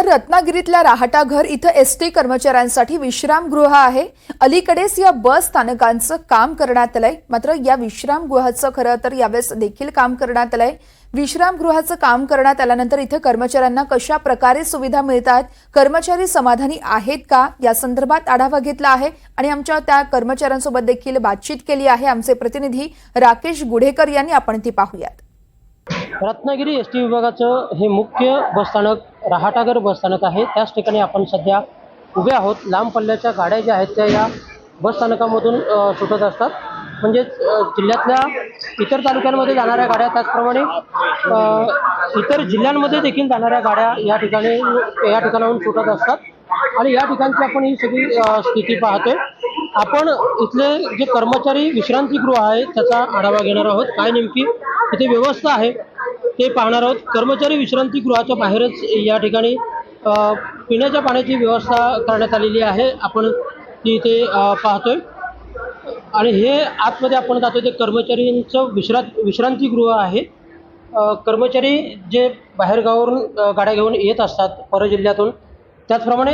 तर रत्नागिरीतल्या राहाटा घर इथं एसटी कर्मचाऱ्यांसाठी विश्रामगृह आहे। अलीकडेच या बस स्थानकांचं काम करण्यात आलंय। मात्र या विश्रामगृहाचं खरं तर यावेळेस देखील काम करण्यात आलंय। विश्रामगृहाचं काम करण्यात आल्यानंतर इथं कर्मचाऱ्यांना कशा प्रकारे सुविधा मिळतात, कर्मचारी समाधानी आहेत का, या संदर्भात आढावा घेतला आहे आणि आमच्या त्या कर्मचाऱ्यांसोबत देखील बातचीत केली आहे। आमचे प्रतिनिधी राकेश गुढेकर यांनी आपण ती पाहूयात। रत्नागिरी एसटी विभागाचं हे मुख्य बसस्थानक राहाटागर बसस्थानक आहे। त्याच ठिकाणी आपण सध्या उभे आहोत। लांब पल्ल्याच्या गाड्या ज्या आहेत त्या या बसस्थानकामधून सुटत असतात। म्हणजेच जिल्ह्यातल्या इतर तालुक्यांमध्ये जाणाऱ्या गाड्या, त्याचप्रमाणे इतर जिल्ह्यांमध्ये देखील जाणाऱ्या गाड्या या ठिकाणाहून सुटत असतात। आणि या ठिकाणची आपण ही सगळी स्थिती पाहतोय। आपण इथले जे कर्मचारी विश्रांतीगृह आहे त्याचा आढावा घेणार आहोत। काय नेमकी इथे व्यवस्था आहे ते पाहणार आहोत। कर्मचारी विश्रांतीगृहाच्या बाहेरच या ठिकाणी पिण्याच्या पाण्याची व्यवस्था करण्यात आलेली आहे। आपण ती इथे पाहतोय आणि हे आतमध्ये आपण जातो ते कर्मचाऱ्यांचं विश्रांतीगृह आहे। कर्मचारी जे बाहेरगावावरून गाड्या घेऊन येत असतात परजिल्ह्यातून, त्याचप्रमाणे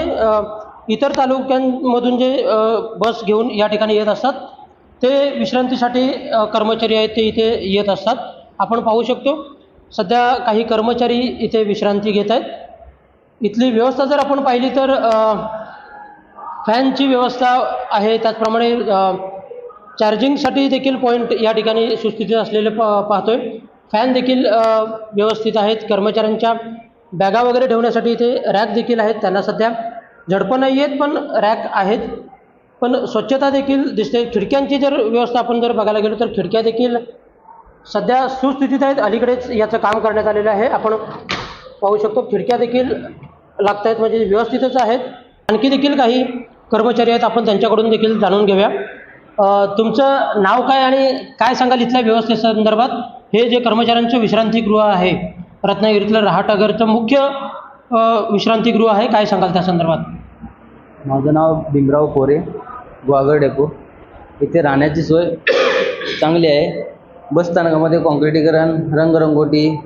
इतर तालुक्यांमधून जे बस घेऊन या ठिकाणी येत असतात ते विश्रांतीसाठी कर्मचारी आहेत ते इथे येत असतात। आपण पाहू शकतो सध्या काही कर्मचारी इथे विश्रांती घेत आहेत। इथली व्यवस्था जर आपण पाहिली तर फॅनची व्यवस्था आहे, त्याचप्रमाणे चार्जिंगसाठी देखील पॉईंट या ठिकाणी सुस्थितीत असलेले पाहतोय। फॅन देखील व्यवस्थित आहेत। कर्मचाऱ्यांच्या बॅगा वगैरे ठेवण्यासाठी इथे रॅक देखील आहेत। त्यांना सध्या झडपं नाही आहेत पण रॅक आहेत, पण स्वच्छता देखील दिसते। खिडक्यांची जर व्यवस्था आपण जर बघायला गेलो तर खिडक्या देखील सध्या सुस्थितीत आहेत। अलीकडेच याचं काम करण्यात आलेलं आहे। आपण पाहू शकतो खिडक्या देखील लागत आहेत, म्हणजे व्यवस्थितच आहेत। आणखी देखील काही कर्मचारी आहेत, आपण त्यांच्याकडून देखील जाणून घेऊया। तुमचं नाव काय आणि काय सांगाल इथल्या व्यवस्थेसंदर्भात? हे जे कर्मचाऱ्यांचं विश्रांतीगृह आहे रत्नागिरीतलं राहाटागरचं मुख्य विश्रांतीगृह आहे, काय सांगाल त्या संदर्भात? माझं नाव भीमराव कोरे, गुहागर डेपो। इथे राहण्याची सोय चांगली आहे। बसस्थानकामध्ये काँक्रिटीकरण, रंगरंगोटी,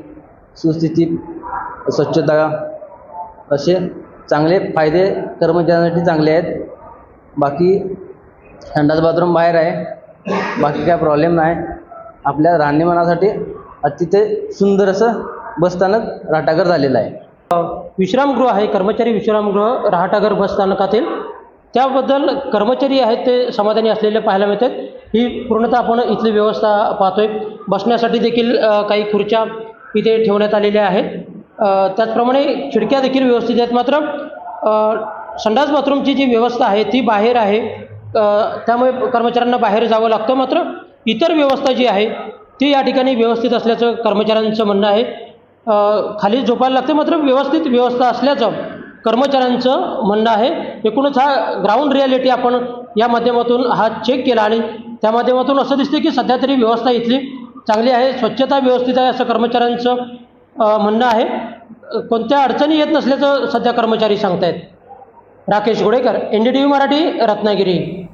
सुस्थितीत स्वच्छता असे चांगले फायदे कर्मचाऱ्यांसाठी चांगले आहेत। बाकी संडास बाथरूम बाहेर आहे, बाकी काय प्रॉब्लेम नाही। आपल्या राहणीमानासाठी अतिशय सुंदर असं बसस्थानक राहाटागर झालेलं आहे। विश्रामगृह आहे, कर्मचारी विश्रामगृह राहाटागर बसस्थानकातील, त्याबद्दल कर्मचारी आहेत ते समाधानी असलेले पाहायला मिळतात। ही पूर्णतः आपण इथली व्यवस्था पाहतोय। बसण्यासाठी देखील काही खुर्च्या इथे ठेवण्यात आलेल्या आहेत। त्याचप्रमाणे खिडक्या देखील व्यवस्थित आहेत। मात्र संडास बाथरूमची जी व्यवस्था आहे ती बाहेर आहे, त्यामुळे कर्मचाऱ्यांना बाहेर जावं लागतं। मात्र इतर व्यवस्था जी आहे ती या ठिकाणी व्यवस्थित असल्याचं कर्मचाऱ्यांचं म्हणणं आहे। खाली झोपायला लागते, मात्र व्यवस्थित व्यवस्था असल्याचं कर्मचाऱ्यांचं म्हणणं आहे। एकूणच हा ग्राउंड रियालिटी आपण या माध्यमातून हा चेक केला आणि त्या माध्यमातून असं दिसते की सध्या तरी व्यवस्था इथली चांगली आहे, स्वच्छता व्यवस्थित आहे असं कर्मचाऱ्यांचं म्हणणं आहे। कोणत्या अडचणी येत नसल्याचं सध्या कर्मचारी सांगतायत। राकेश गुढेकर, NDTV मराठी, रत्नागिरी।